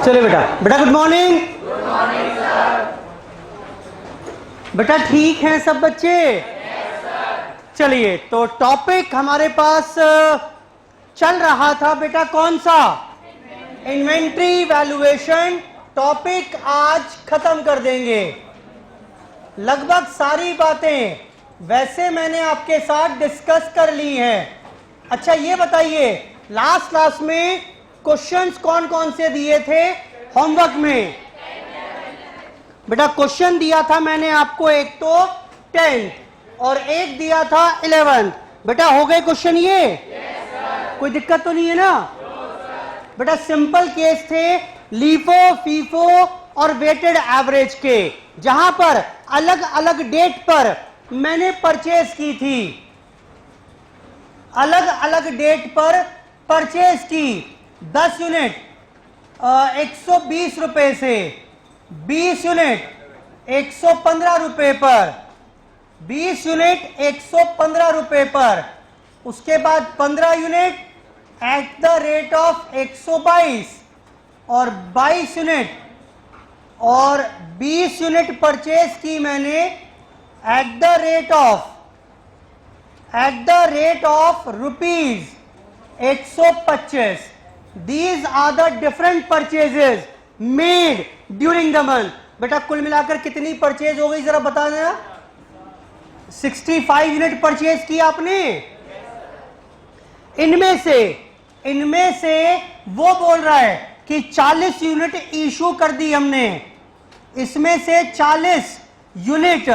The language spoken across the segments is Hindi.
चलिए बेटा, बेटा गुड मॉर्निंग। बेटा ठीक हैं सब बच्चे? चलिए, तो टॉपिक हमारे पास चल रहा था बेटा कौन सा? Inventory valuation. टॉपिक आज खत्म कर देंगे लगभग सारी बातें वैसे मैंने आपके साथ डिस्कस कर ली हैं। अच्छा ये बताइए, लास्ट क्लास में क्वेश्चंस कौन कौन से दिए थे होमवर्क में? बेटा क्वेश्चन दिया था मैंने आपको, एक तो 10th और एक दिया था 11th। बेटा हो गए क्वेश्चन ये? कोई दिक्कत तो नहीं है ना? बेटा सिंपल केस थे, लीफो, फीफो और वेटेड एवरेज के, जहां पर अलग अलग डेट पर मैंने परचेज की थी, अलग अलग डेट पर परचेज की। 10 यूनिट 120 रुपए से, 20 यूनिट 115 रुपए पर, 20 यूनिट 115 रुपए पर, उसके बाद 15 unit at the rate of 122 और 22 यूनिट और 20 यूनिट परचेज की मैंने eight the rate of rupees 125। These are the different purchases made during the month। बेटा कुल मिलाकर कितनी परचेज हो गई जरा बताना? 65 यूनिट परचेज की आपने। इनमें से वो बोल रहा है कि 40 यूनिट इशू कर दी हमने, इसमें से 40 यूनिट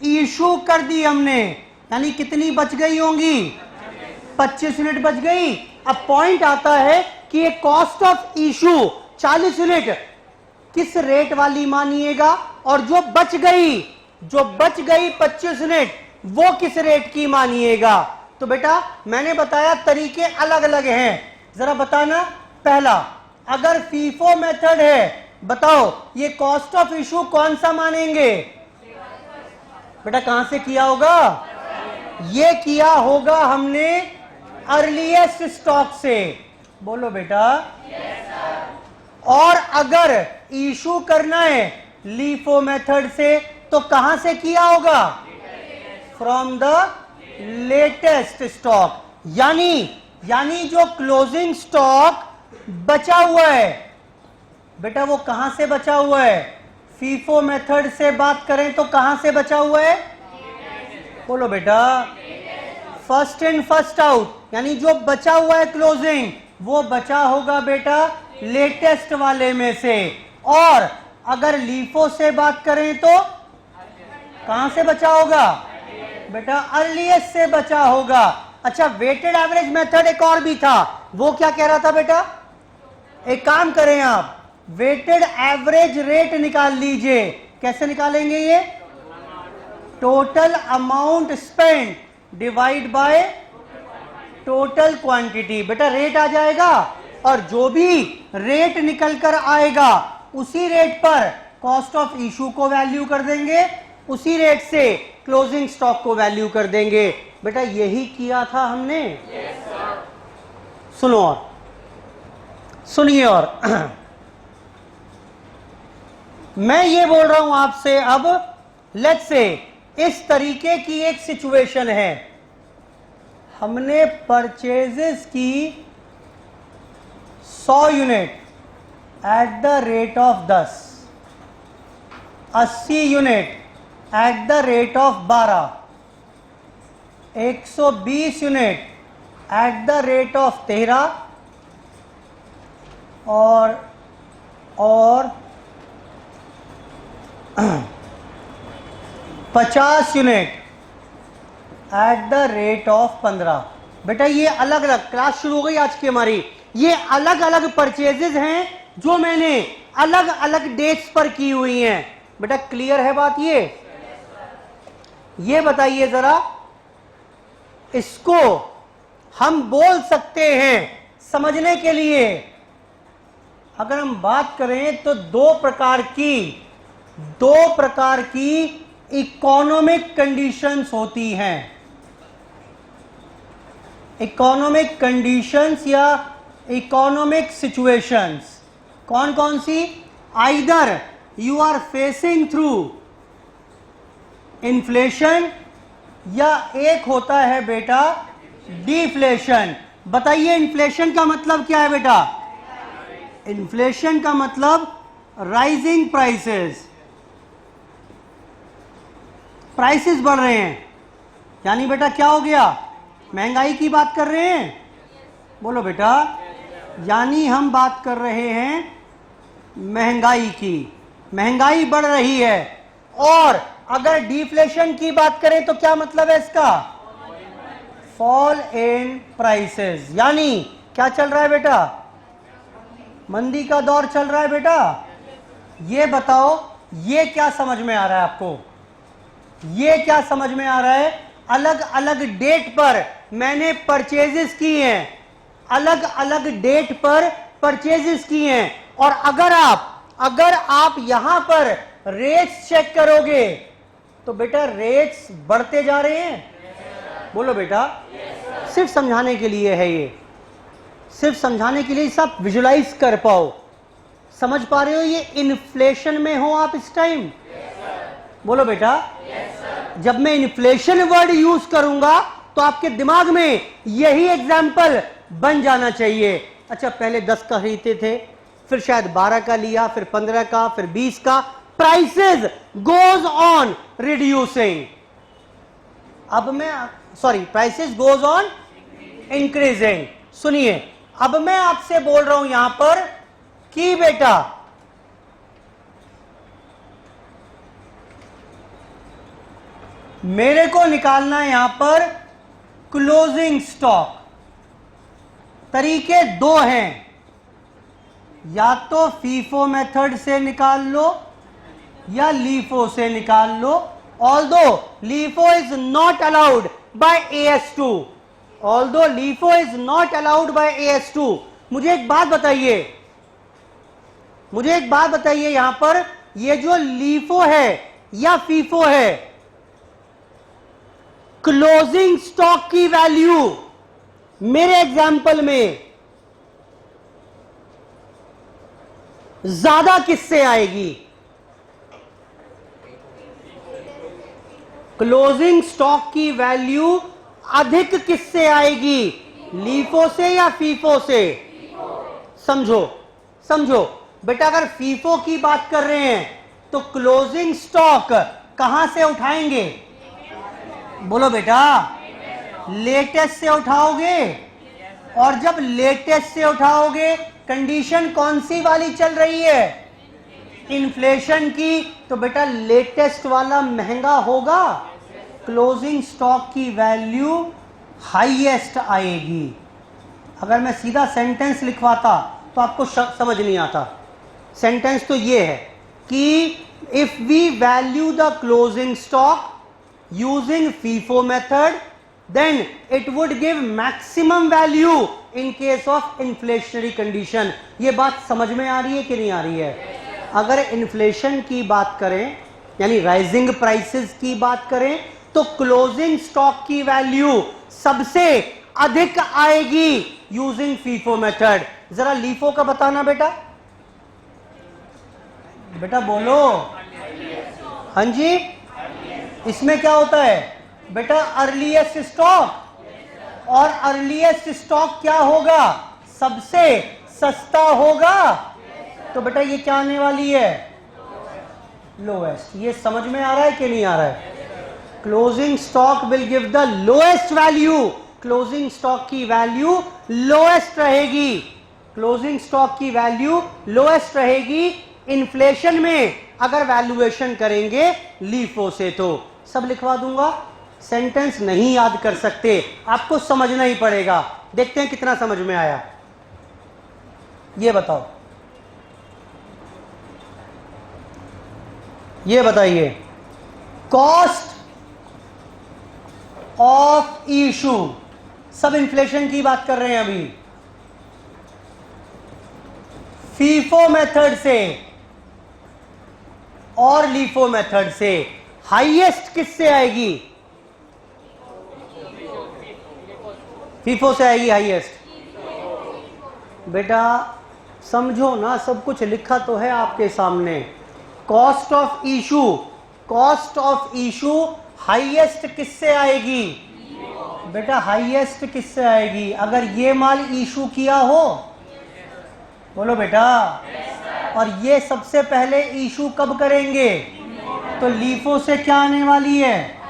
इशू कर दी हमने, यानी कितनी बच गई होंगी? 25 यूनिट बच गई। अब पॉइंट आता है कि ये कॉस्ट ऑफ इशू 40 यूनिट किस रेट वाली मानिएगा, और जो बच गई 25 यूनिट वो किस रेट की मानिएगा? तो बेटा मैंने बताया तरीके अलग अलग हैं, जरा बताना। पहला, अगर फीफो मेथड है, बताओ ये कॉस्ट ऑफ इशू कौन सा मानेंगे? बेटा कहां से किया होगा? ये किया होगा हमने अर्लीएस्ट स्टॉक से। बोलो बेटा। और अगर इशू करना है लीफो मेथड से तो कहां से किया होगा? From the latest stock. यानी जो क्लोजिंग स्टॉक बचा हुआ है बेटा वो कहां से बचा हुआ है? फीफो मेथड से बात करें तो कहां से बचा हुआ है? बोलो बेटा। फर्स्ट इन फर्स्ट आउट, यानी जो बचा हुआ है क्लोजिंग वो बचा होगा बेटा लेटेस्ट वाले में से। और अगर लीफो से बात करें तो कहां से बचा होगा? बेटा अर्लीएस्ट से बचा होगा। अच्छा वेटेड एवरेज मेथड एक और भी था, वो क्या कह रहा था बेटा? एक काम करें आप, वेटेड एवरेज रेट निकाल लीजिए। कैसे निकालेंगे ये? Total amount spend divide by total quantity. बेटा रेट आ जाएगा और जो भी रेट निकल कर आएगा उसी रेट पर कॉस्ट ऑफ इशू को वैल्यू कर देंगे, उसी रेट से क्लोजिंग स्टॉक को वैल्यू कर देंगे। बेटा यही किया था हमने। सुनो और सुनिए, और मैं ये बोल रहा हूं आपसे, अब लेट्स से इस तरीके की एक सिचुएशन है, हमने परचेजेस की 100 unit at the rate of 10, 80 unit at the rate of 12, 120 unit at the rate of 13 और 50 unit at the rate of 15। बेटा ये अलग अलग, क्लास शुरू हो गई आज की हमारी, ये अलग अलग परचेजेस हैं जो मैंने अलग अलग डेट्स पर की हुई हैं। बेटा क्लियर है बात? ये बताइए जरा, इसको हम बोल सकते हैं समझने के लिए, अगर हम बात करें तो दो प्रकार की इकोनॉमिक कंडीशंस होती हैं। इकोनॉमिक कंडीशंस या इकोनॉमिक सिचुएशंस। कौन कौन सी? Either you are facing through inflation, या एक होता है बेटा डिफ्लेशन। बताइए इन्फ्लेशन का मतलब क्या है बेटा? इन्फ्लेशन का मतलब राइजिंग प्राइसेस, प्राइसेस बढ़ रहे हैं, यानी बेटा क्या हो गया? महंगाई की बात कर रहे हैं। बोलो बेटा, यानी हम बात कर रहे हैं महंगाई की, महंगाई बढ़ रही है। और अगर डिफ्लेशन की बात करें तो क्या मतलब है इसका? फॉल इन प्राइसेस, यानी क्या चल रहा है बेटा? मंदी का दौर चल रहा है बेटा। ये बताओ, ये क्या समझ में आ रहा है आपको? ये क्या समझ में आ रहा है? अलग अलग डेट पर मैंने परचेजेस की हैं, अलग अलग डेट पर परचेजेस की हैं, और अगर आप यहां पर रेट्स चेक करोगे तो बेटा रेट्स बढ़ते जा रहे हैं। बोलो बेटा, सिर्फ समझाने के लिए है ये, सिर्फ समझाने के लिए, सब विजुलाइज कर पाओ। समझ पा रहे हो? ये इन्फ्लेशन में हो आप इस टाइम। बोलो बेटा, जब मैं इन्फ्लेशन वर्ड यूज करूंगा तो आपके दिमाग में यही एग्जाम्पल बन जाना चाहिए। अच्छा, पहले 10 का खरीदते थे, फिर शायद 12 का लिया, फिर 15 का, फिर 20 का। Prices goes on reducing. Prices goes on increasing. सुनिए, अब मैं आपसे बोल रहा हूं यहां पर कि बेटा मेरे को निकालना है यहां पर क्लोजिंग स्टॉक। तरीके दो हैं, या तो फीफो मेथड से निकाल लो या लीफो से निकाल लो। Although LIFO is not allowed by AS2, although LIFO is not allowed by AS2। मुझे एक बात बताइए, यहां पर ये जो लीफो है या फीफो है, क्लोजिंग स्टॉक की वैल्यू मेरे एग्जाम्पल में ज्यादा किससे आएगी? क्लोजिंग स्टॉक की वैल्यू अधिक किससे आएगी? लीफो से या फीफो से? समझो बेटा, अगर फीफो की बात कर रहे हैं तो क्लोजिंग स्टॉक कहां से उठाएंगे? बोलो बेटा, लेटेस्ट से उठाओगे। और जब लेटेस्ट से उठाओगे, कंडीशन कौन सी वाली चल रही है? इन्फ्लेशन की। तो बेटा लेटेस्ट वाला महंगा होगा, क्लोजिंग स्टॉक की वैल्यू हाईएस्ट आएगी। अगर मैं सीधा सेंटेंस लिखवाता तो आपको समझ नहीं आता। सेंटेंस तो ये है कि if we value the closing stock using FIFO method, then it would give maximum value in case of inflationary condition। ये बात समझ में आ रही है कि नहीं आ रही है? अगर इन्फ्लेशन की बात करें, यानी राइजिंग प्राइसेस की बात करें, तो क्लोजिंग स्टॉक की वैल्यू सबसे अधिक आएगी यूजिंग FIFO मेथड। जरा लीफो का बताना बेटा, बेटा बोलो। हाँ जी, इसमें क्या होता है बेटा? Earliest stock. और अर्लीएस्ट स्टॉक क्या होगा? सबसे सस्ता होगा। तो बेटा ये क्या आने वाली है? लोएस्ट। ये समझ में आ रहा है कि नहीं आ रहा है? Closing stock will give the lowest value. Closing stock की वैल्यू लोएस्ट रहेगी, क्लोजिंग स्टॉक की वैल्यू लोएस्ट रहेगी इन्फ्लेशन में अगर वैल्यूएशन करेंगे लीफो से। तो सब लिखवा दूंगा। सेंटेंस नहीं याद कर सकते, आपको समझना ही पड़ेगा। देखते हैं कितना समझ में आया। ये बताओ, ये बताइए, कॉस्ट ऑफ इशू। सब इन्फ्लेशन की बात कर रहे हैं अभी। फीफो मेथड से और लीफो मेथड से हाईएस्ट किससे आएगी? फीफो से आएगी हाईएस्ट। बेटा समझो ना, सब कुछ लिखा तो है आपके सामने। Cost of issue, cost of issue highest किससे आएगी बेटा? हाईएस्ट किससे आएगी? अगर ये माल इशू किया हो, बोलो बेटा। और ये सबसे पहले इशू कब करेंगे? तो लीफो से क्या आने वाली है?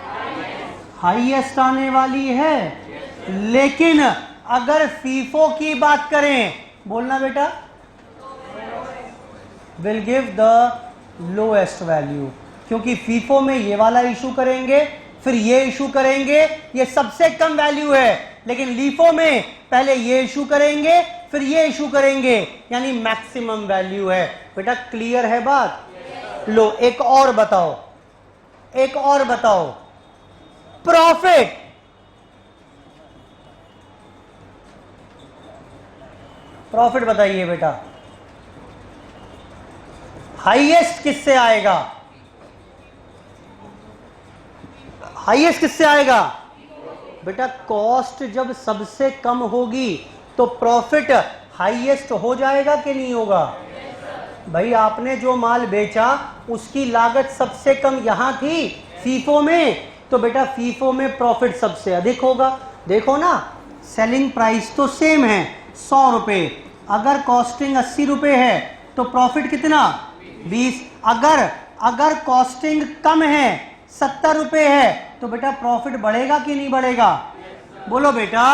हाईएस्ट आने वाली है। लेकिन अगर फीफो की बात करें, बोलना बेटा, will give the lowest value, क्योंकि फीफो में ये वाला इशू करेंगे, फिर ये इशू करेंगे, ये सबसे कम वैल्यू है। लेकिन लीफो में पहले ये इशू करेंगे, फिर ये इशू करेंगे, यानी मैक्सिमम वैल्यू है। बेटा क्लियर है बात? लो एक और बताओ, एक और बताओ। प्रॉफिट, प्रॉफिट बताइए बेटा, हाईएस्ट किससे आएगा? हाईएस्ट किससे आएगा बेटा? कॉस्ट जब सबसे कम होगी तो प्रॉफिट हाईएस्ट हो जाएगा कि नहीं होगा? भाई आपने जो माल बेचा उसकी लागत सबसे कम यहां थी फीफो में, तो बेटा फीफो में प्रॉफिट सबसे अधिक होगा। देखो ना, सेलिंग प्राइस तो सेम है 100 रुपए, अगर कॉस्टिंग 80 रुपए है तो प्रॉफिट कितना? 20। अगर कॉस्टिंग कम है 70 रुपए है तो बेटा प्रॉफिट बढ़ेगा कि नहीं बढ़ेगा? बोलो बेटा।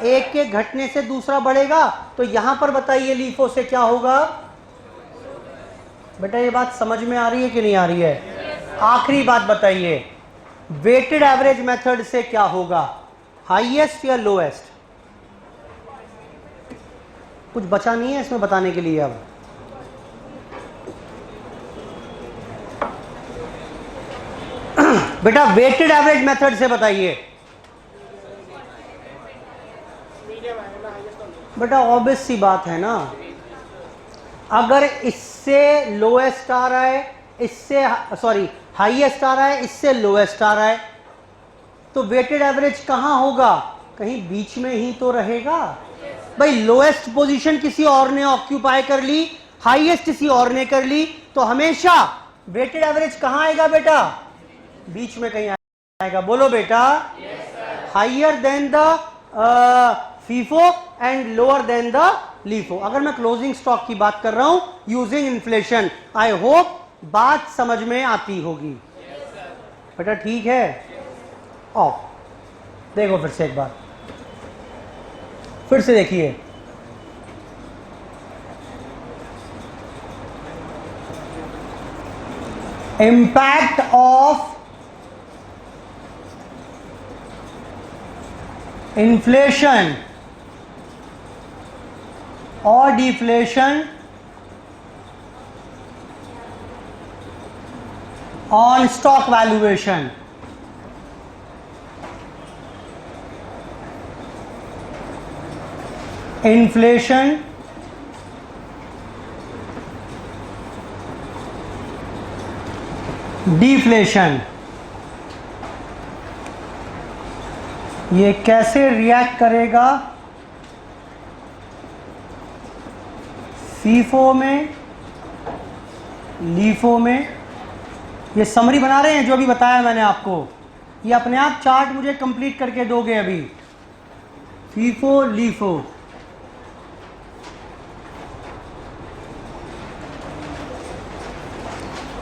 एक के घटने से दूसरा बढ़ेगा, तो यहां पर बताइए लीफो से क्या होगा? बेटा ये बात समझ में आ रही है कि नहीं आ रही है? आखिरी बात बताइए, वेटेड एवरेज मेथड से क्या होगा? हाईएस्ट या लोएस्ट? कुछ बचा नहीं है इसमें बताने के लिए। अब बेटा वेटेड एवरेज मेथड से बताइए। बेटा ऑब्वियस सी बात है ना, अगर इससे लोएस्ट आ रहा है, इससे सॉरी हाईएस्ट आ रहा है, इससे लोएस्ट आ रहा है, तो वेटेड एवरेज कहां होगा? कहीं बीच में ही तो रहेगा। भाई लोएस्ट पोजीशन किसी और ने ऑक्यूपाई कर ली, हाईएस्ट किसी और ने कर ली, तो हमेशा वेटेड एवरेज कहां आएगा बेटा? बीच में कहीं आएगा। बोलो बेटा। Higher than the FIFO and lower than the LIFO. अगर मैं क्लोजिंग स्टॉक की बात कर रहा हूं यूजिंग इन्फ्लेशन, आई होप बात समझ में आती होगी बेटा। ठीक है, आओ देखो फिर से एक बार, फिर से देखिए। इम्पैक्ट ऑफ इन्फ्लेशन और deflation on stock valuation. Inflation deflation, ये कैसे रिएक्ट करेगा फीफो में, लीफो में। ये समरी बना रहे हैं जो अभी बताया मैंने आपको, ये अपने आप चार्ट मुझे कंप्लीट करके दोगे अभी। फीफो लीफो,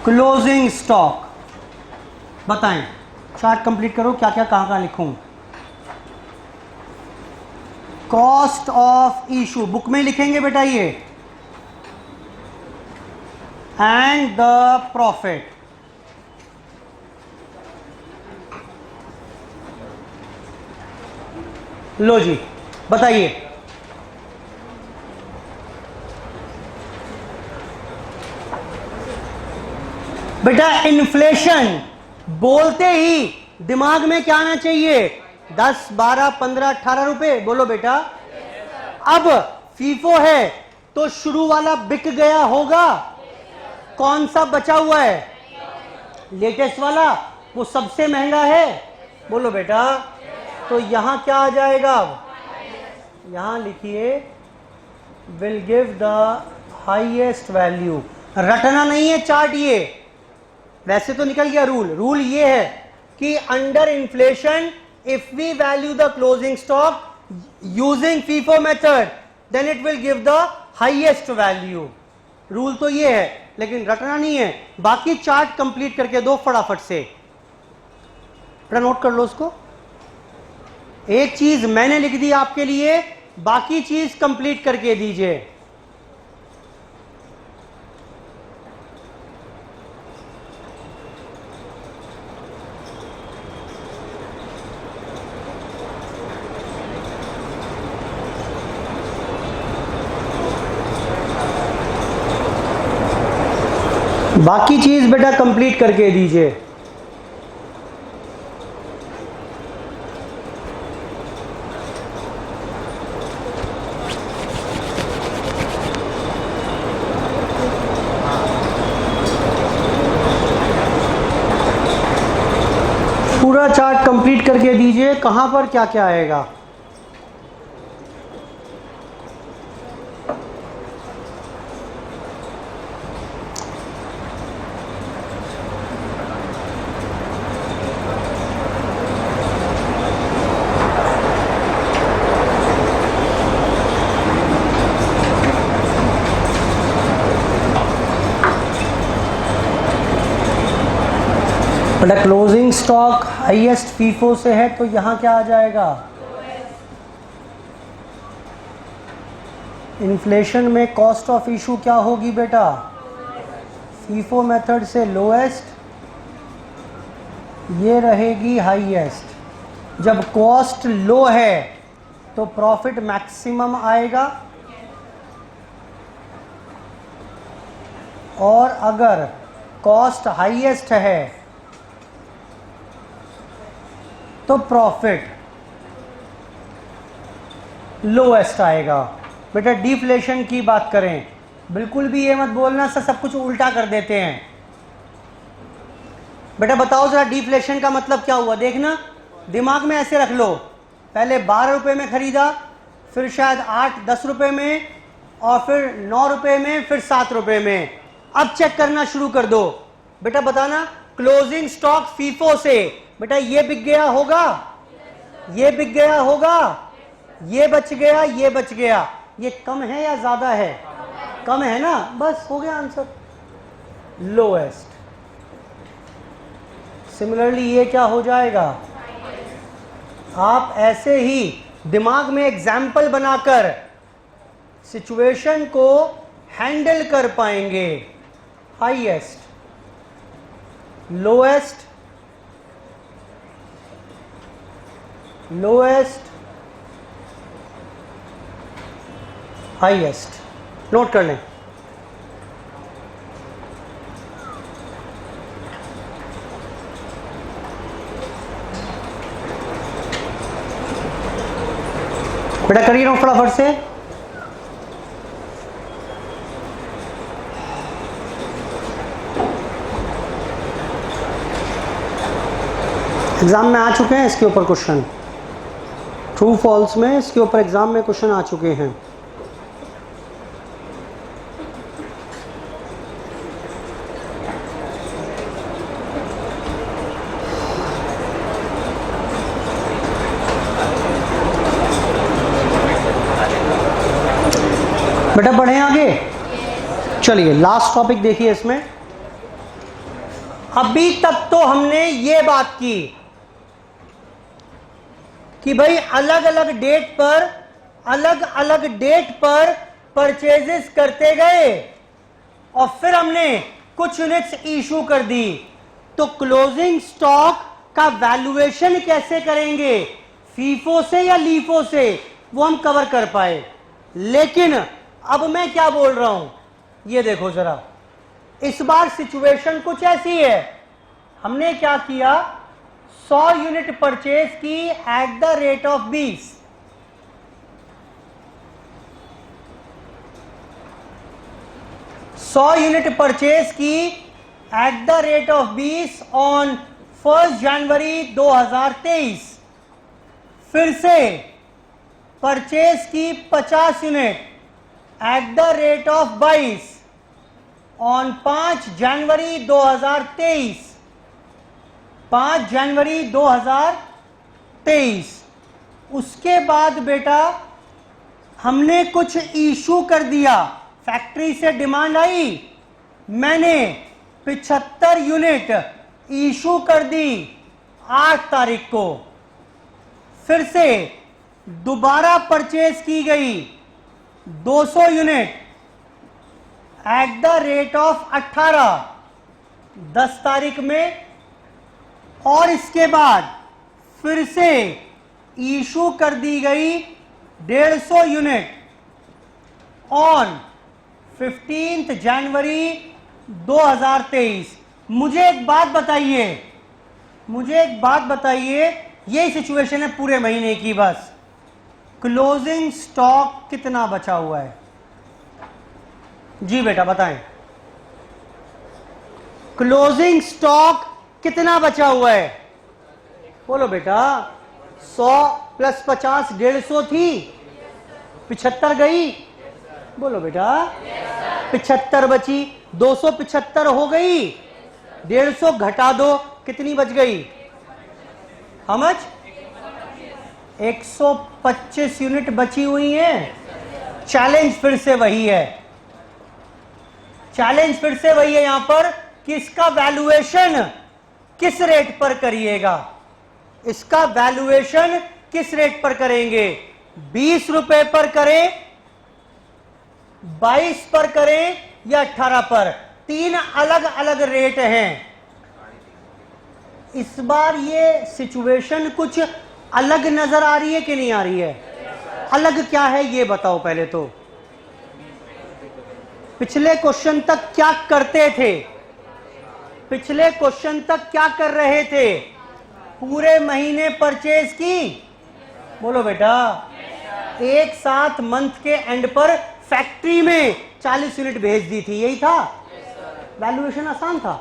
क्लोजिंग स्टॉक, बताएं चार्ट कंप्लीट करो, क्या क्या कहां कहां लिखूं। कॉस्ट ऑफ इशू बुक में लिखेंगे बेटा ये, एंड द प्रॉफिट। लो जी बताइए। बेटा इन्फ्लेशन बोलते ही दिमाग में क्या आना चाहिए? 10, 12, 15, 18 रुपए। बोलो बेटा। अब फीफो है तो शुरू वाला बिक गया होगा, कौन सा बचा हुआ है? लेटेस्ट वाला, वो सबसे महंगा है। बोलो बेटा। तो यहां क्या आ जाएगा? अब यहां लिखिए will give the highest value. रटना नहीं है चार्ट, ये वैसे तो निकल गया रूल। रूल ये है कि under inflation if we value the closing stock using FIFO method then it will give the highest value. Rule तो ये है, लेकिन रटना नहीं है। बाकी चार्ट कंप्लीट करके दो फटाफट से, थोड़ा नोट कर लो उसको। एक चीज मैंने लिख दी आपके लिए, बाकी चीज कंप्लीट करके दीजिए। बाकी चीज बेटा कंप्लीट करके दीजिए। पूरा चार्ट कंप्लीट करके दीजिए, कहां पर क्या क्या आएगा। बेटा क्लोजिंग स्टॉक हाईएस्ट फीफो से है तो यहां क्या आ जाएगा। इन्फ्लेशन में कॉस्ट ऑफ इशू क्या होगी बेटा, फीफो मेथड से लोएस्ट, ये रहेगी हाईएस्ट। जब कॉस्ट लो है तो प्रॉफिट मैक्सिमम आएगा, और अगर कॉस्ट हाईएस्ट है तो प्रॉफिट लोएस्ट आएगा। बेटा डिफ्लेशन की बात करें, बिल्कुल भी ये मत बोलना सर सब कुछ उल्टा कर देते हैं। बेटा बताओ जरा डिफ्लेशन का मतलब क्या हुआ, देखना दिमाग में ऐसे रख लो। पहले 12 रुपए में खरीदा, फिर शायद 8-10 रुपए में, और फिर 9 रुपए में, फिर 7 रुपए में। अब चेक करना शुरू कर दो। बेटा बताना क्लोजिंग स्टॉक फीफो से, बेटा ये बिक गया होगा, ये बिक गया होगा, ये बच गया, ये बच गया। ये कम है या ज्यादा है, कम है ना, बस हो गया आंसर, लोएस्ट। सिमिलरली ये क्या हो जाएगा, आप ऐसे ही दिमाग में एग्जाम्पल बनाकर सिचुएशन को हैंडल कर पाएंगे। Highest, lowest, lowest, highest. Note कर लें। बेटा करिए ना फटाफट से। एग्जाम में आ चुके हैं इसके ऊपर क्वेश्चन, ट्रू फॉल्स में इसके ऊपर एग्जाम में क्वेश्चन आ चुके हैं। बेटा बढ़े आगे, चलिए लास्ट टॉपिक देखिए इसमें। अभी तक तो हमने ये बात की कि भाई अलग अलग डेट पर परचेजेस करते गए और फिर हमने कुछ यूनिट्स इशू कर दी। तो क्लोजिंग स्टॉक का वैल्यूएशन कैसे करेंगे, फीफो से या लीफो से, वो हम कवर कर पाए। लेकिन अब मैं क्या बोल रहा हूं, ये देखो जरा। इस बार सिचुएशन कुछ ऐसी है, हमने क्या किया, 100 यूनिट परचेज की at the rate of 20। Unit purchase की at the rate of 20 on 1 January 2023। फिर से परचेज की 50 unit at the rate of 22 on 5 January 2023, 5 January 2023। उसके बाद बेटा हमने कुछ इशू कर दिया, फैक्ट्री से डिमांड आई, मैंने 75 यूनिट इशू कर दी 8 तारीख को, फिर से दोबारा परचेज की गई 200 unit at the rate of 18 10 तारीख में, और इसके बाद फिर से इशू कर दी गई 150 यूनिट ऑन 15 जनवरी 2023। मुझे एक बात बताइए, ये सिचुएशन है पूरे महीने की, बस क्लोजिंग स्टॉक कितना बचा हुआ है? जी बेटा बताएं, क्लोजिंग स्टॉक कितना बचा हुआ है? बोलो बेटा। 100 प्लस 50 150 थी, 75 गई। बोलो बेटा। 75 बची, 275 हो गई, 150 घटा दो, कितनी बच गई? How much? 125 यूनिट बची हुई है। चैलेंज फिर से वही है, यहां पर कि इसका वैल्यूएशन किस रेट पर करिएगा, इसका वैल्यूएशन किस रेट पर करेंगे? 20 रुपए पर करें, 22 पर करें या 18 पर? 3 अलग अलग रेट हैं। इस बार ये सिचुएशन कुछ अलग नजर आ रही है कि नहीं आ रही है? अलग क्या है ये बताओ पहले तो। पिछले क्वेश्चन तक क्या करते थे? पिछले क्वेश्चन तक क्या कर रहे थे? पूरे महीने परचेज की। बोलो बेटा। एक साथ मंथ के एंड पर फैक्ट्री में 40 यूनिट भेज दी थी, यही था। वैल्यूएशन आसान था।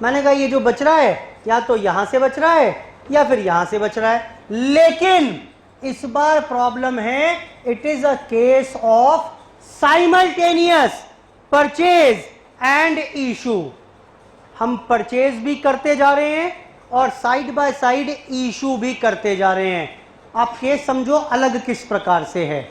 मैंने कहा ये जो बच रहा है या तो यहां से बच रहा है या फिर यहां से बच रहा है, लेकिन इस बार प्रॉब्लम है, it is a case of simultaneous purchase and issue. हम परचेज भी करते जा रहे हैं और साइड बाय साइड इशू भी करते जा रहे हैं। आप केस समझो अलग किस प्रकार से है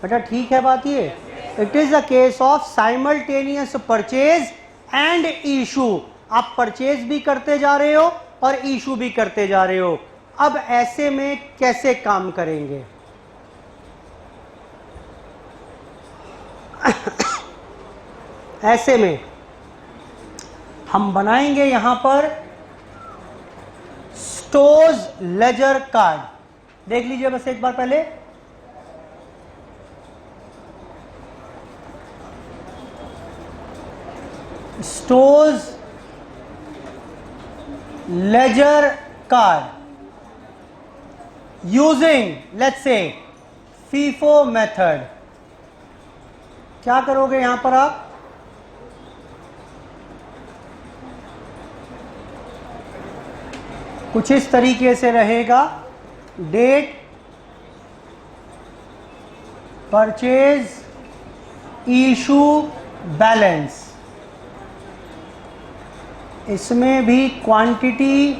बेटा, ठीक है बात ये? It is a case of simultaneous purchase and issue. आप परचेज भी करते जा रहे हो और इशू भी करते जा रहे हो। अब ऐसे में कैसे काम करेंगे? ऐसे में हम बनाएंगे यहां पर स्टोर्स लेजर कार्ड। देख लीजिए बस एक बार पहले। Stores ledger card using let's say FIFO method. क्या करोगे यहां पर आप? कुछ इस तरीके से रहेगा, डेट, परचेज, इशू, बैलेंस। इसमें भी quantity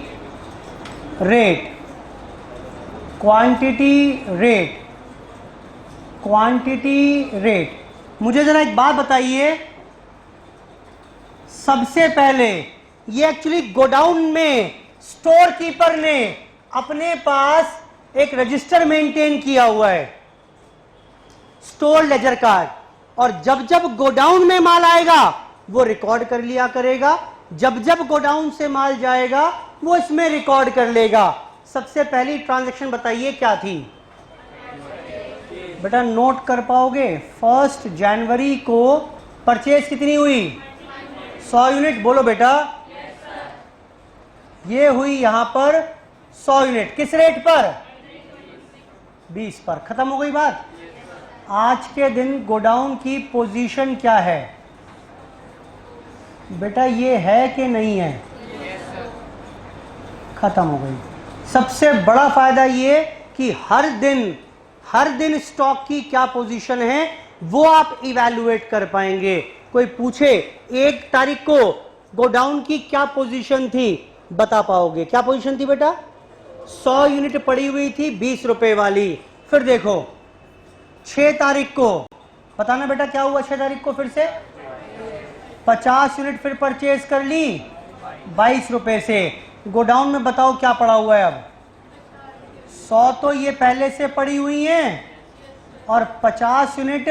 rate, quantity rate, quantity rate. मुझे जरा एक बात बताइए, सबसे पहले ये एक्चुअली गोडाउन में स्टोर कीपर ने अपने पास एक रजिस्टर मेंटेन किया हुआ है, स्टोर लेजर कार्ड, और जब जब गोडाउन में माल आएगा वो रिकॉर्ड कर लिया करेगा, जब जब गोडाउन से माल जाएगा वो इसमें रिकॉर्ड कर लेगा। सबसे पहली ट्रांजैक्शन बताइए क्या थी बेटा, नोट कर पाओगे? 1 जनवरी को परचेज कितनी हुई? 100 यूनिट। बोलो बेटा। ये हुई यहां पर 100 यूनिट, किस रेट पर? 20 पर। खत्म हो गई बात। आज के दिन गोडाउन की पोजीशन क्या है बेटा, ये है कि नहीं है? खत्म हो गई। सबसे बड़ा फायदा ये कि हर दिन स्टॉक की क्या पोजीशन है वो आप इवैल्यूएट कर पाएंगे। कोई पूछे 1 तारीख को गोडाउन की क्या पोजीशन थी, बता पाओगे? क्या पोजीशन थी बेटा? 100 यूनिट पड़ी हुई थी 20 रुपए वाली। फिर देखो 6 तारीख को बताना बेटा क्या हुआ? 6 तारीख को फिर से 50 यूनिट फिर परचेज कर ली 22 रुपए से। गोडाउन में बताओ क्या पड़ा हुआ है? अब 100 तो ये पहले से पड़ी हुई हैं और 50 यूनिट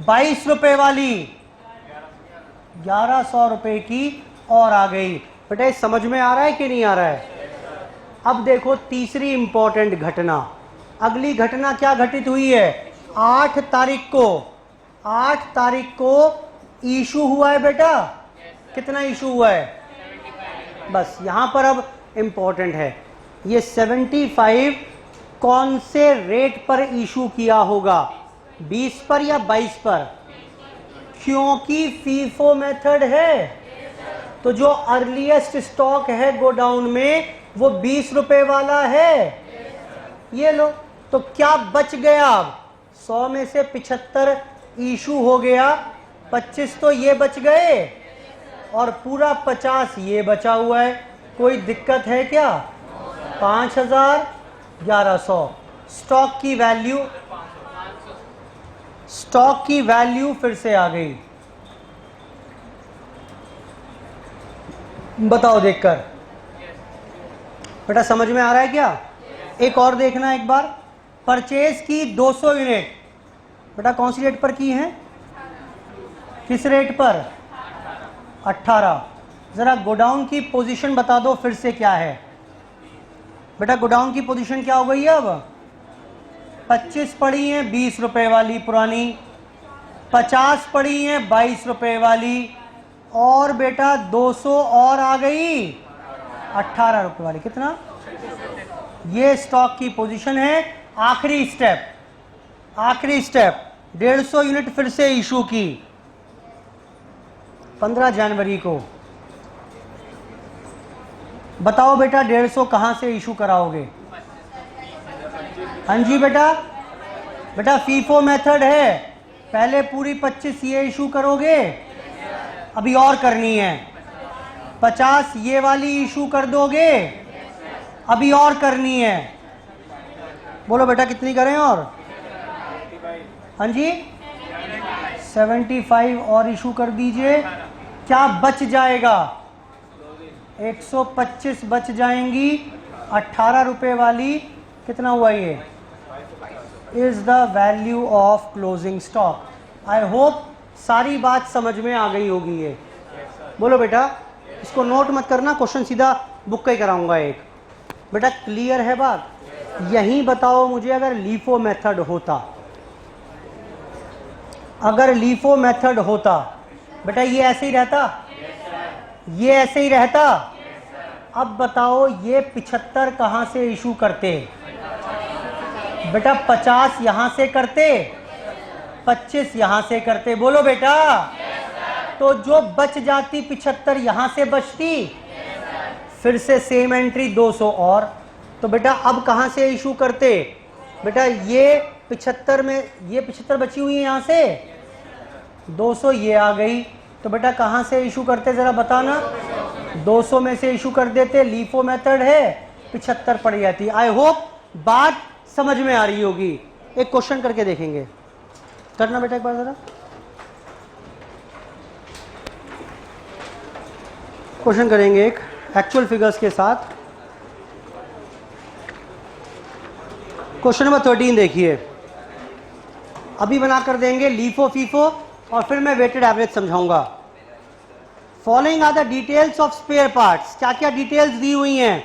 22 रुपए वाली 1100 रुपए की और आ गई। बेटा समझ में आ रहा है कि नहीं आ रहा है? अब देखो तीसरी इंपॉर्टेंट घटना, अगली घटना क्या घटित हुई है? 8 तारीख को इशू हुआ है बेटा। कितना इशू हुआ है? बस यहां पर अब इंपॉर्टेंट है, ये 75 कौन से रेट पर इशू किया होगा? 20 पर या 22 पर? क्योंकि फीफो मेथड है, तो जो अर्लीस्ट स्टॉक है गोडाउन में वो 20 रुपए वाला है। ये लो, तो क्या बच गया? अब 100 में से 75 इशू हो गया, 25 तो ये बच गए और पूरा 50 ये बचा हुआ है। कोई दिक्कत है क्या? 5100 स्टॉक की वैल्यू फिर से आ गई। बताओ देखकर बेटा समझ में आ रहा है क्या? एक और देखना एक बार। परचेज की 200 यूनिट, बेटा कौन सी रेट पर की है? किस रेट पर? 18। जरा गोडाउन की पोजीशन बता दो फिर से क्या है? बेटा गोडाउन की पोजीशन क्या हो गई है? अब 25 पड़ी हैं 20 रुपए वाली पुरानी, 50 पड़ी हैं 22 रुपए वाली, और बेटा 200 और आ गई 18 रुपए वाली। कितना? ये स्टॉक की पोजीशन है। आखिरी स्टेप 150 यूनिट फिर से इशू की 15 जनवरी को। बताओ बेटा 150 कहां से इशू कराओगे? हाँ जी बेटा फीफो मेथड है, पहले पूरी 25 ये इशू करोगे, अभी और करनी है। 50 ये वाली इशू कर दोगे, अभी और करनी है। बोलो बेटा कितनी करें और? हाँ जी 75 और इशू कर दीजिए। क्या बच जाएगा? 125 बच जाएंगी 18 रुपए वाली। कितना हुआ ये? Is the value of closing stock. I hope सारी बात समझ में आ गई होगी ये। बोलो बेटा, इसको नोट मत करना, क्वेश्चन सीधा बुक का ही कराऊंगा एक। बेटा क्लियर है बात? यही बताओ मुझे, अगर लीफो मेथड होता, अगर लीफो मेथड होता बेटा ये ऐसे ही रहता? ये ऐसे ही रहता? अब बताओ ये 75 कहां से इशू करते? बेटा 50 यहां से करते, 25 यहां से करते। बोलो बेटा, तो जो बच जाती 75 यहां से बचती, फिर से सेम एंट्री 200 और। तो बेटा अब कहां से इशू करते? बेटा ये 75 में, ये 75 बची हुई है यहां से, 200 ये आ गई, तो बेटा कहां से इशू करते जरा बताना? 200 में से इशू कर देते। लीफो मेथड है, 75 पड़ जाती। आई होप बात समझ में आ रही होगी। एक क्वेश्चन करके देखेंगे, करना बेटा एक बार जरा। क्वेश्चन करेंगे एक एक्चुअल फिगर्स के साथ। क्वेश्चन नंबर 13 देखिए, अभी बना कर देंगे लीफो फीफो और फिर मैं वेटेड एवरेज समझाऊंगा। Following are the details of spare parts. क्या क्या डिटेल्स दी हुई हैं?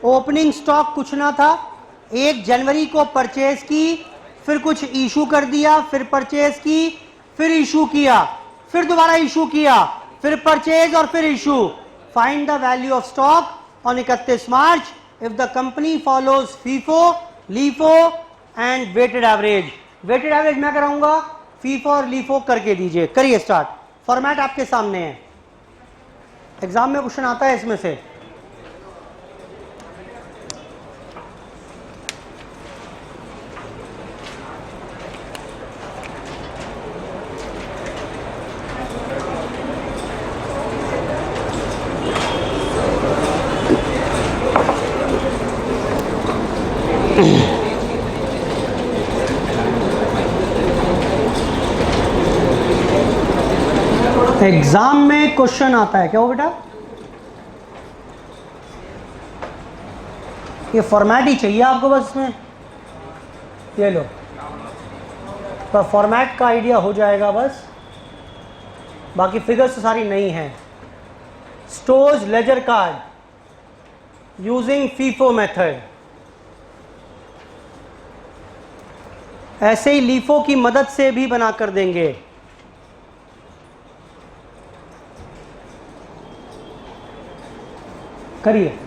ओपनिंग स्टॉक कुछ ना था, 1 जनवरी को परचेज की, फिर कुछ इशू कर दिया, फिर परचेज की, फिर इशू किया, फिर दोबारा इशू किया, फिर परचेज और फिर issue. Find the value of stock on 31 March if the company follows FIFO, LIFO and weighted average. Weighted average मैं कराऊंगा, फीफो और लीफो करके दीजिए। करिए स्टार्ट। फॉर्मेट आपके सामने है, एग्जाम में क्वेश्चन आता है इसमें से। एग्जाम में क्वेश्चन आता है क्या वो बेटा? ये फॉर्मेट ही चाहिए आपको बस में, ये लो, तो फॉर्मेट का आइडिया हो जाएगा बस, बाकी फिगर्स तो सारी नहीं है। Stores ledger card using FIFO method, ऐसे ही लीफो की मदद से भी बना कर देंगे। करिए।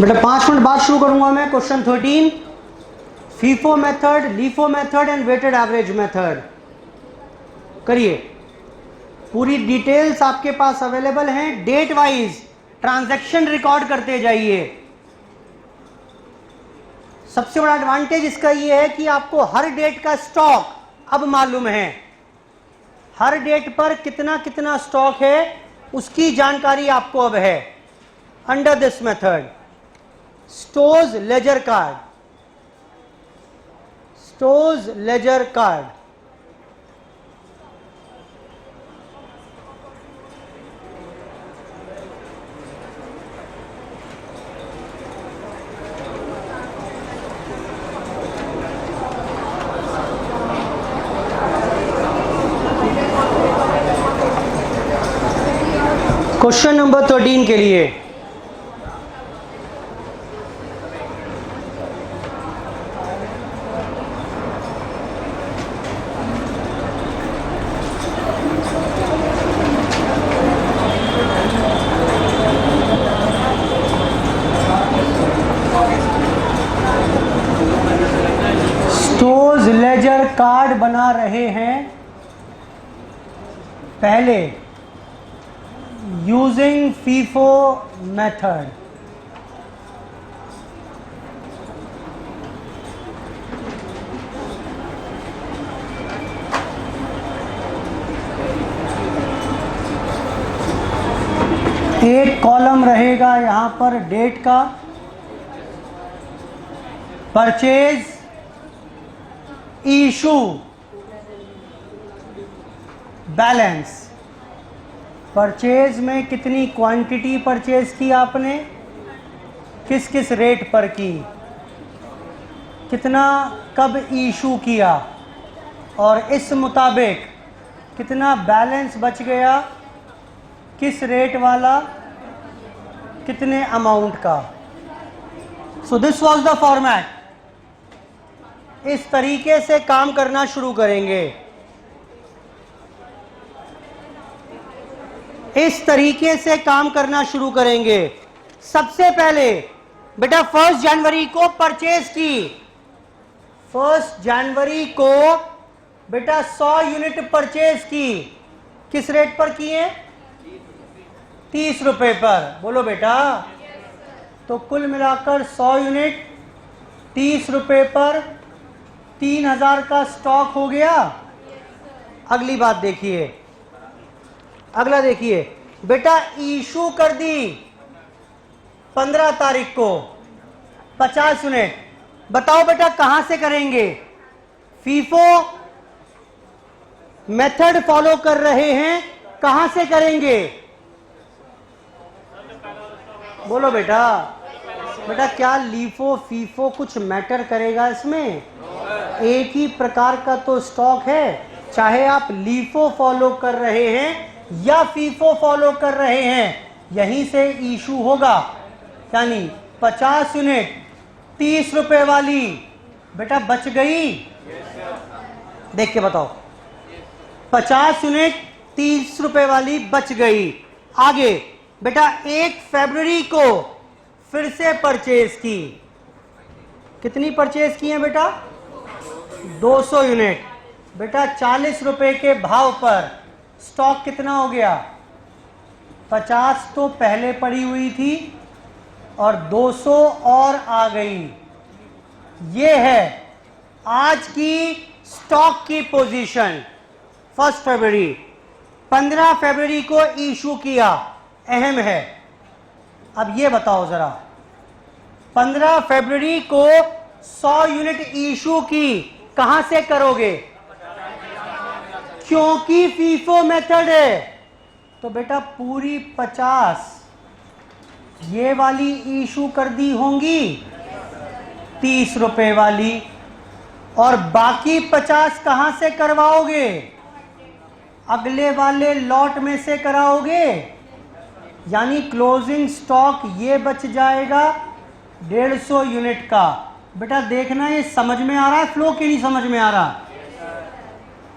बेटा 5 मिनट बाद शुरू करूंगा मैं question 13, FIFO method, LIFO method and weighted average method. करिए, पूरी डिटेल्स आपके पास अवेलेबल हैं, डेट वाइज ट्रांजैक्शन रिकॉर्ड करते जाइए। सबसे बड़ा एडवांटेज इसका यह है कि आपको हर डेट का स्टॉक अब मालूम है, हर डेट पर कितना कितना स्टॉक है उसकी जानकारी आपको अब है। Under this method stores ledger card, stores ledger card, question number 13 के लिए स्टोर्स लेजर कार्ड बना रहे हैं पहले यूजिंग फीफो मेथड। एक कॉलम रहेगा यहां पर डेट का, परचेज, इशू, बैलेंस। परचेज में कितनी क्वांटिटी परचेज की आपने, किस किस रेट पर की, कितना कब इशू किया, और इस मुताबिक कितना बैलेंस बच गया, किस रेट वाला, कितने अमाउंट का। So this was the format. इस तरीके से काम करना शुरू करेंगे, इस तरीके से काम करना शुरू करेंगे। सबसे पहले बेटा 1 जनवरी को परचेज की, 1 जनवरी को बेटा 100 यूनिट परचेज की, किस रेट पर किए? 30 रुपए पर। बोलो बेटा। तो कुल मिलाकर 100 यूनिट 30 रुपए पर 3000 का स्टॉक हो गया। अगली बात देखिए, अगला देखिए बेटा, इशू कर दी 15 तारीख को 50 यूनिट। बताओ बेटा कहां से करेंगे? फीफो मेथड फॉलो कर रहे हैं, कहां से करेंगे? बोलो बेटा। बेटा क्या लीफो फीफो कुछ मैटर करेगा इसमें? एक ही प्रकार का तो स्टॉक है, चाहे आप लीफो फॉलो कर रहे हैं या फीफो फॉलो कर रहे हैं, यहीं से इशू होगा। यानी 50 यूनिट 30 रुपए वाली बेटा बच गई। देख के बताओ, 50 यूनिट 30 रुपए वाली बच गई। आगे बेटा 1 फरवरी को फिर से परचेज की। कितनी परचेज की है बेटा? 200 यूनिट। बेटा 40 रुपए के भाव पर स्टॉक कितना हो गया? 50 तो पहले पड़ी हुई थी और 200 और आ गई। ये है आज की स्टॉक की पोजीशन। 1 फरवरी, 15 फरवरी को इशू किया, अहम है। अब ये बताओ जरा, 15 फरवरी को 100 यूनिट इशू की, कहां से करोगे? क्योंकि फीफो मेथड है तो बेटा पूरी 50 ये वाली इशू कर दी होंगी 30 रुपए वाली, और बाकी 50 कहां से करवाओगे? अगले वाले लॉट में से कराओगे। यानी क्लोजिंग स्टॉक ये बच जाएगा 150 यूनिट का। बेटा देखना ये समझ में आ रहा है फ्लो कि नहीं समझ में आ रहा?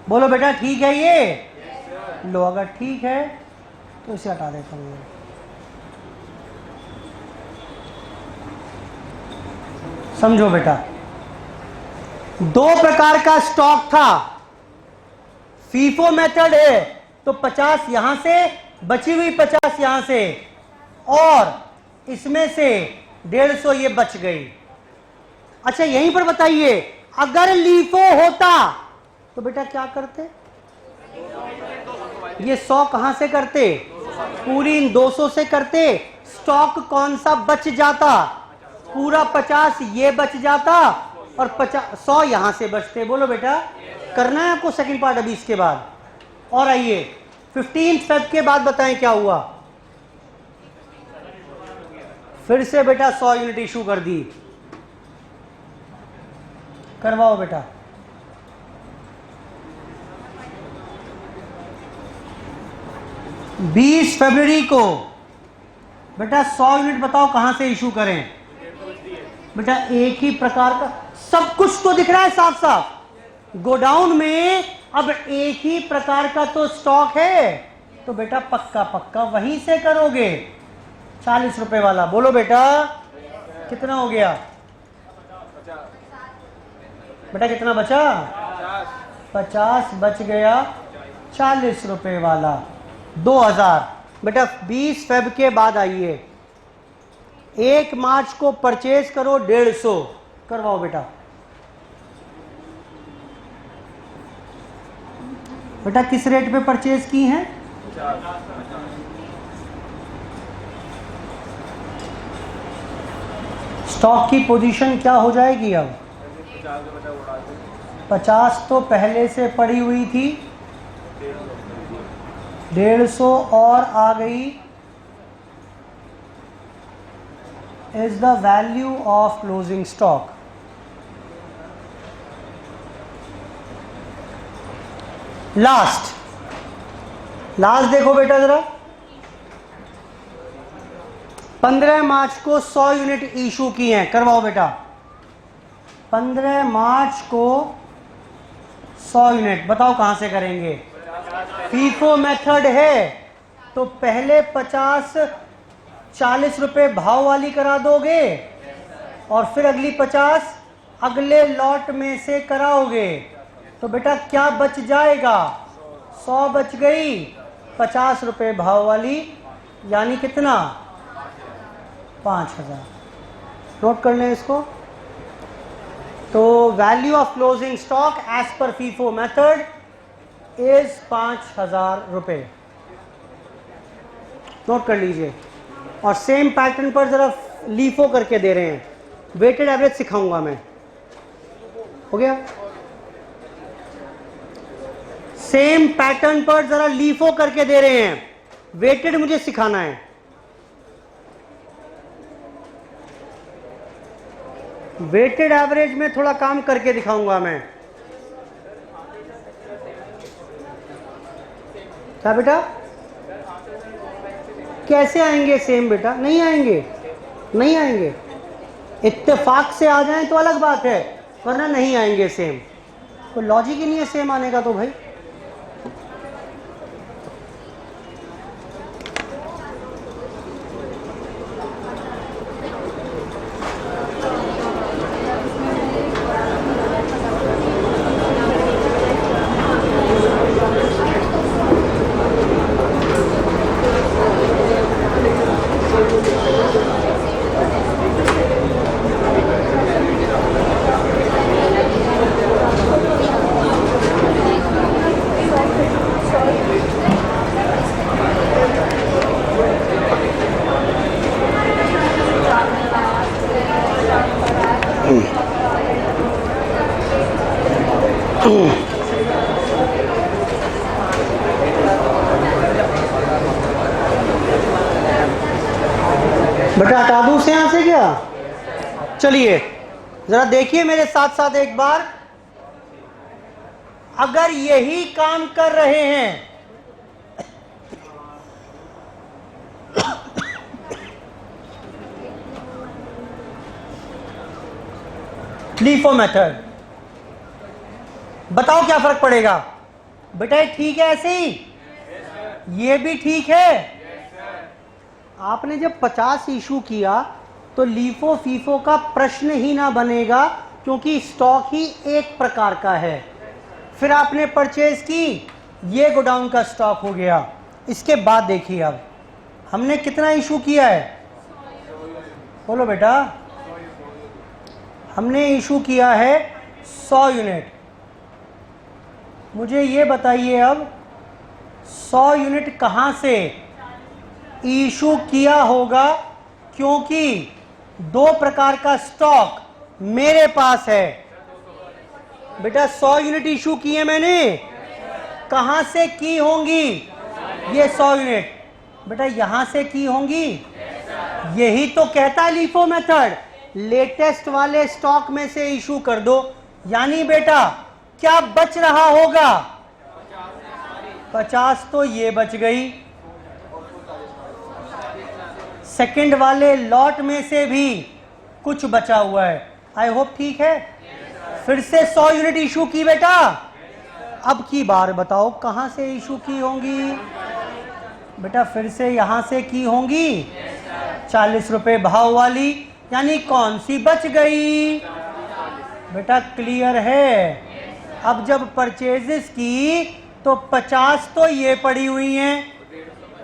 बोलो बेटा ठीक है ये? लो अगर ठीक है तो इसे हटा देता हूं। समझो बेटा, 2 प्रकार का स्टॉक था। फीफो मेथड है तो 50 यहां से, बची हुई 50 यहां से, और इसमें से 150 ये बच गई। अच्छा यहीं पर बताइए, अगर लीफो होता तो बेटा क्या करते? ये 100 कहां से करते? पूरी इन 200 से करते। स्टॉक कौन सा बच जाता? पूरा 50 ये बच जाता और 100 यहां से बचते। बोलो बेटा करना है आपको सेकंड पार्ट अभी इसके बाद। और आइए 15 फेब के बाद बताएं क्या हुआ। फिर से बेटा 100 यूनिट इशू कर दी। करवाओ बेटा। बीस फरवरी को बेटा 100 यूनिट बताओ कहां से इशू करें? बेटा एक ही प्रकार का, सब कुछ तो दिख रहा है साफ साफ। गोडाउन में अब एक ही प्रकार का तो स्टॉक है, तो बेटा पक्का पक्का वहीं से करोगे। 40 रुपए वाला। बोलो बेटा कितना हो गया? बेटा कितना बचा? 50 बच गया। 40 रुपए वाला 2000। बेटा 20 फेब के बाद आइए, 1 मार्च को परचेज करो 150। करवाओ बेटा। बेटा किस रेट पे परचेज की हैं? स्टॉक की पोजीशन क्या हो जाएगी अब? 50 तो पहले से पड़ी हुई थी, 150 और आ गई। Is the value of closing stock. Last देखो बेटा जरा, 15 मार्च को 100 यूनिट इशू की हैं। करवाओ बेटा। 15 मार्च को 100 यूनिट बताओ कहां से करेंगे? फीफो मेथड है तो पहले 40 रुपए भाव वाली करा दोगे और फिर अगली 50 अगले लॉट में से कराओगे। तो बेटा क्या बच जाएगा, 100 बच गई, 50 रुपए भाव वाली, यानी कितना, 5000। नोट कर लें इसको। तो value of closing stock as पर फीफो मेथड इज 5000 रुपए। नोट कर लीजिए। और सेम पैटर्न पर जरा लीफो करके दे रहे हैं, वेटेड एवरेज सिखाऊंगा मैं, हो गया। सेम पैटर्न पर जरा लीफो करके दे रहे हैं, वेटेड मुझे सिखाना है। वेटेड एवरेज में थोड़ा काम करके दिखाऊंगा मैं। क्या बेटा, कैसे आएंगे सेम बेटा, नहीं आएंगे, नहीं आएंगे। इत्तेफाक से आ जाएं तो अलग बात है, वरना नहीं आएंगे सेम। तो लॉजिक ही नहीं है सेम आने का तो भाई। बेटा हटा दूं से यहां से क्या? चलिए जरा देखिए मेरे साथ साथ एक बार। अगर यही काम कर रहे हैं, लीफो मेथड, बताओ क्या फर्क पड़ेगा? बेटा ये ठीक है ऐसे ही, ये भी ठीक है। आपने जब 50 इशू किया तो लीफो फीफो का प्रश्न ही ना बनेगा, क्योंकि स्टॉक ही एक प्रकार का है। फिर आपने परचेज की, ये गोडाउन का स्टॉक हो गया। इसके बाद देखिए अब हमने कितना इशू किया है, बोलो बेटा। हमने इशू किया है 100 यूनिट। मुझे ये बताइए अब 100 यूनिट कहां से इशू किया होगा, क्योंकि दो प्रकार का स्टॉक मेरे पास है। बेटा 100 यूनिट इशू की है मैंने, कहां से की होंगी? ये 100 यूनिट बेटा यहां से की होंगी। यही तो कहता है लीफो मेथड, लेटेस्ट वाले स्टॉक में से इशू कर दो। यानी बेटा क्या बच रहा होगा? 50 तो ये बच गई। सेकंड वाले लॉट में से भी कुछ बचा हुआ है। आई होप ठीक है। फिर से 100 यूनिट इशू की बेटा। अब की बार बताओ कहां से इशू की होंगी? बेटा फिर से यहां से की होंगी, 40 रुपए भाव वाली, यानी कौन सी बच गई? बेटा क्लियर है। अब जब परचेजेस की तो 50 तो ये पड़ी हुई हैं,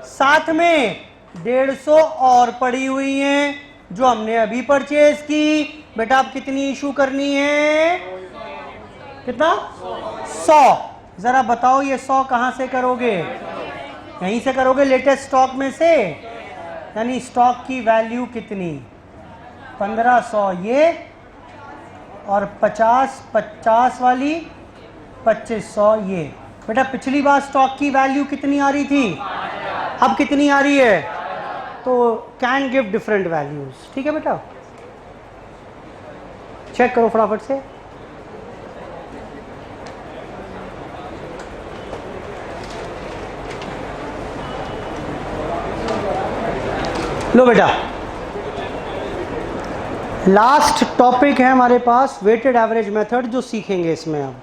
साथ में 150 और पड़ी हुई हैं जो हमने अभी परचेज की। बेटा अब कितनी इशू करनी है? कितना? 100। जरा बताओ ये 100 कहां से करोगे? यहीं से करोगे, लेटेस्ट स्टॉक में से। यानी स्टॉक की वैल्यू कितनी? 1500 ये, और 50 वाली 2500 ये। बेटा पिछली बार स्टॉक की वैल्यू कितनी आ रही थी, अब कितनी आ रही है? तो कैन गिव डिफरेंट वैल्यूज। ठीक है बेटा, चेक करो फटाफट से। लो बेटा, लास्ट टॉपिक है हमारे पास वेटेड एवरेज मेथड, जो सीखेंगे इसमें अब।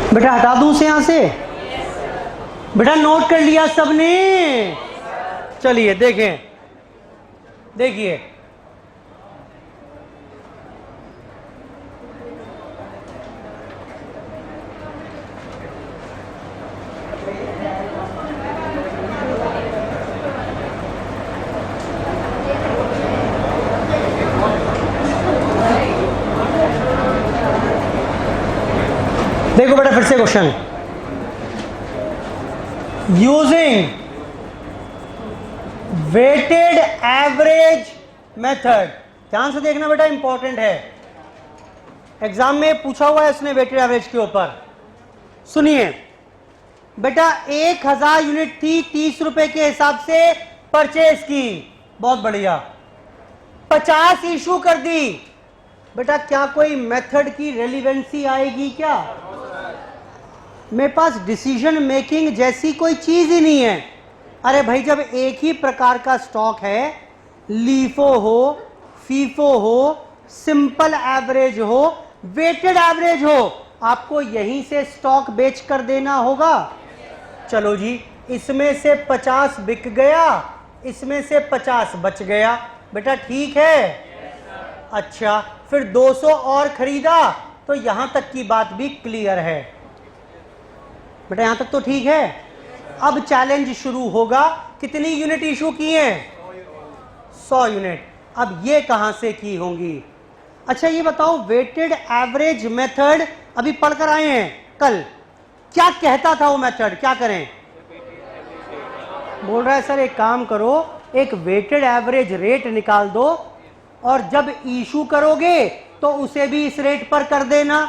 बेटा हटा दूं से यहां से? बेटा नोट कर लिया सबने? चलिए देखें, देखिए देखो बेटा फिर से question, using weighted average method. ध्यान से देखना बेटा, इंपॉर्टेंट है, एग्जाम में पूछा हुआ है इसने वेटेड एवरेज के ऊपर। सुनिए बेटा, 1000 यूनिट थी, 30 रुपए के हिसाब से परचेज की, बहुत बढ़िया, 50 इशू कर दी। बेटा क्या कोई मेथड की रेलिवेंसी आएगी क्या? मेरे पास डिसीजन मेकिंग जैसी कोई चीज ही नहीं है। अरे भाई जब एक ही प्रकार का स्टॉक है, लीफो हो, फीफो हो, सिंपल एवरेज हो, वेटेड एवरेज हो, आपको यहीं से स्टॉक बेच कर देना होगा। चलो जी, इसमें से 50 बिक गया, इसमें से 50 बच गया, बेटा ठीक है? अच्छा, फिर 200 और खरीदा, तो यहां तक की बात भी क्लियर है बेटा, यहां तक तो ठीक है। अब चैलेंज शुरू होगा, कितनी यूनिट इशू की हैं? 100 यूनिट। अब ये कहां से की होंगी? अच्छा ये बताओ, वेटेड एवरेज मेथड अभी पढ़कर आए हैं कल, क्या कहता था वो मेथड? क्या करें? बोल रहा है सर एक काम करो, एक वेटेड एवरेज रेट निकाल दो और जब इशू करोगे तो उसे भी इस रेट पर कर देना,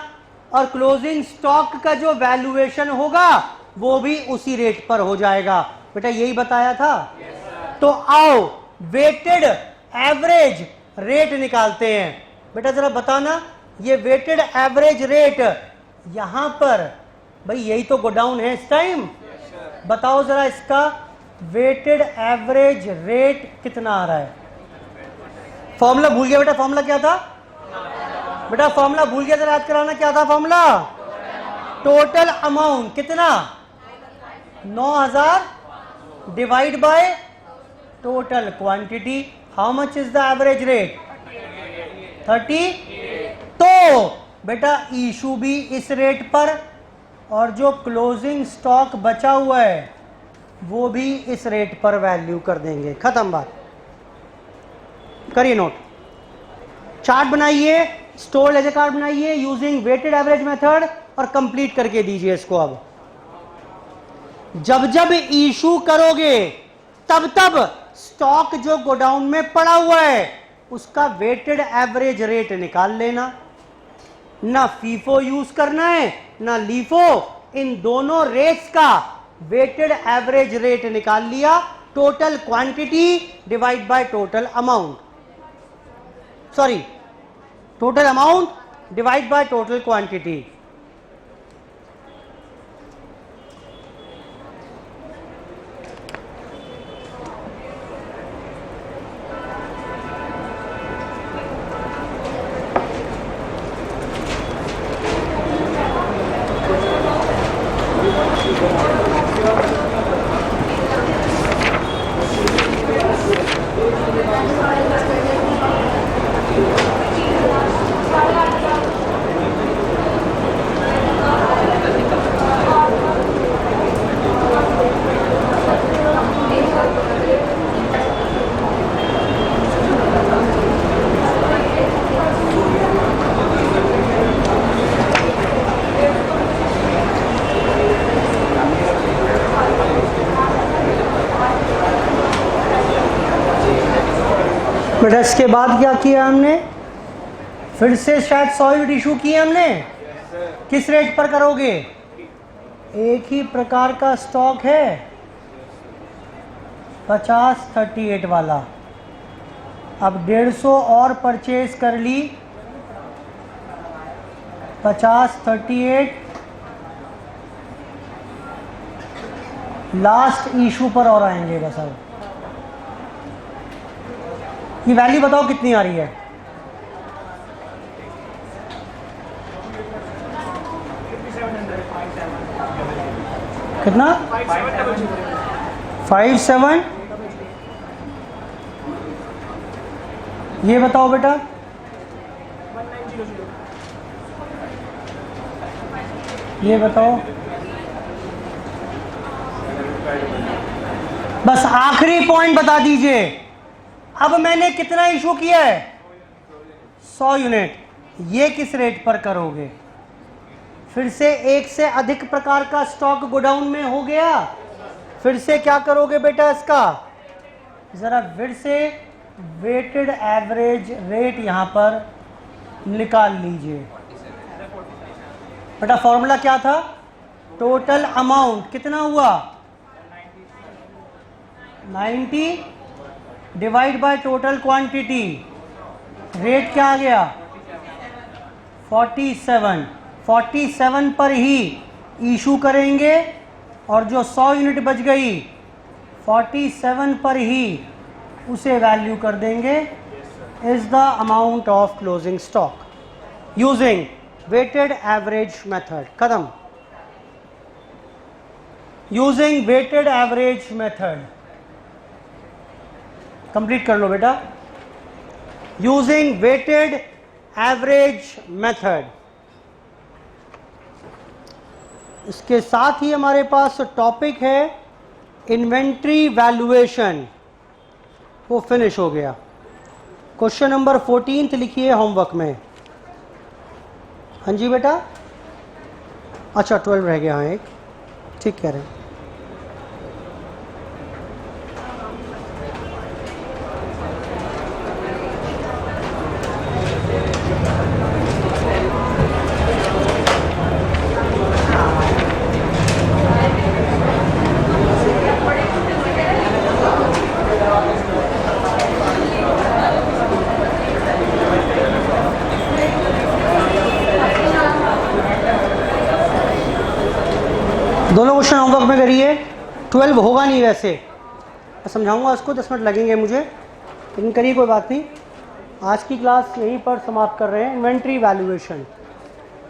और क्लोजिंग स्टॉक का जो वैल्यूएशन होगा वो भी उसी रेट पर हो जाएगा। बेटा यही बताया था। तो आओ वेटेड एवरेज रेट निकालते हैं। बेटा जरा बताना, ये वेटेड एवरेज रेट यहां पर, भाई यही तो गोडाउन है इस टाइम, बताओ जरा इसका वेटेड एवरेज रेट कितना आ रहा है? फॉर्मूला भूल गया बेटा, फॉर्मूला क्या था बेटा? फॉर्मूला भूल गया, जरा याद कराना, क्या था फॉर्मूला? टोटल अमाउंट कितना? 9000 divide by total quantity. How much is the average rate? 30। तो बेटा इशू भी इस रेट पर, और जो क्लोजिंग स्टॉक बचा हुआ है वो भी इस रेट पर वैल्यू कर देंगे। खत्म बात। करिए नोट, चार्ट बनाइए, स्टोर लेजर कार्ड बनाइए यूजिंग वेटेड एवरेज मेथड, और कंप्लीट करके दीजिए इसको। अब जब जब इशू करोगे तब तब स्टॉक जो गोडाउन में पड़ा हुआ है उसका वेटेड एवरेज रेट निकाल लेना। ना फीफो यूज करना है ना लीफो, इन दोनों रेट्स का वेटेड एवरेज रेट निकाल लिया, total quantity divide by total amount, sorry total amount divide by total quantity. बेटा इसके बाद क्या किया हमने? फिर से शायद 100 यूनिट इशू किए हमने। किस रेट पर करोगे? एक ही प्रकार का स्टॉक है, 50-38 वाला। अब 150 और परचेज कर ली, 50-38 लास्ट इशू पर और आएंगे बस। अब ये वैल्यू बताओ कितनी आ रही है? कितना? 57। ये बताओ बेटा, ये बताओ। बस आखिरी पॉइंट बता दीजिए। अब मैंने कितना इशू किया है? 100 यूनिट। ये किस रेट पर करोगे? फिर से एक से अधिक प्रकार का स्टॉक गोडाउन में हो गया, फिर से क्या करोगे बेटा इसका? जरा फिर से वेटेड एवरेज रेट यहां पर निकाल लीजिए। बेटा फॉर्मूला क्या था? टोटल अमाउंट कितना हुआ? 90 divide by total quantity. Rate क्या आ गया? 47। 47 पर ही इशू करेंगे और जो 100 यूनिट बच गई 47 पर ही उसे वैल्यू कर देंगे is the amount of closing stock using weighted average method. खत्म। Using weighted average method complete कर लो बेटा। Using weighted average method. इसके साथ ही हमारे पास टॉपिक है इन्वेंट्री वैल्यूएशन, वो फिनिश हो गया। क्वेश्चन नंबर 14 लिखिए होमवर्क में। हाँ जी बेटा, अच्छा 12 रह गया। हाँ एक, ठीक कह रहे हैं। दोनों क्वेश्चन होमवर्क में करिए। 12 होगा नहीं वैसे, मैं समझाऊंगा उसको, 10 मिनट लगेंगे मुझे, लेकिन करिए, कोई बात नहीं। आज की क्लास यहीं पर समाप्त कर रहे हैं। इन्वेंट्री वैल्यूएशन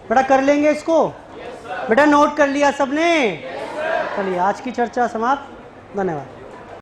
बेटा कर लेंगे इसको? बेटा नोट कर लिया सबने? चलिए आज की चर्चा समाप्त। धन्यवाद।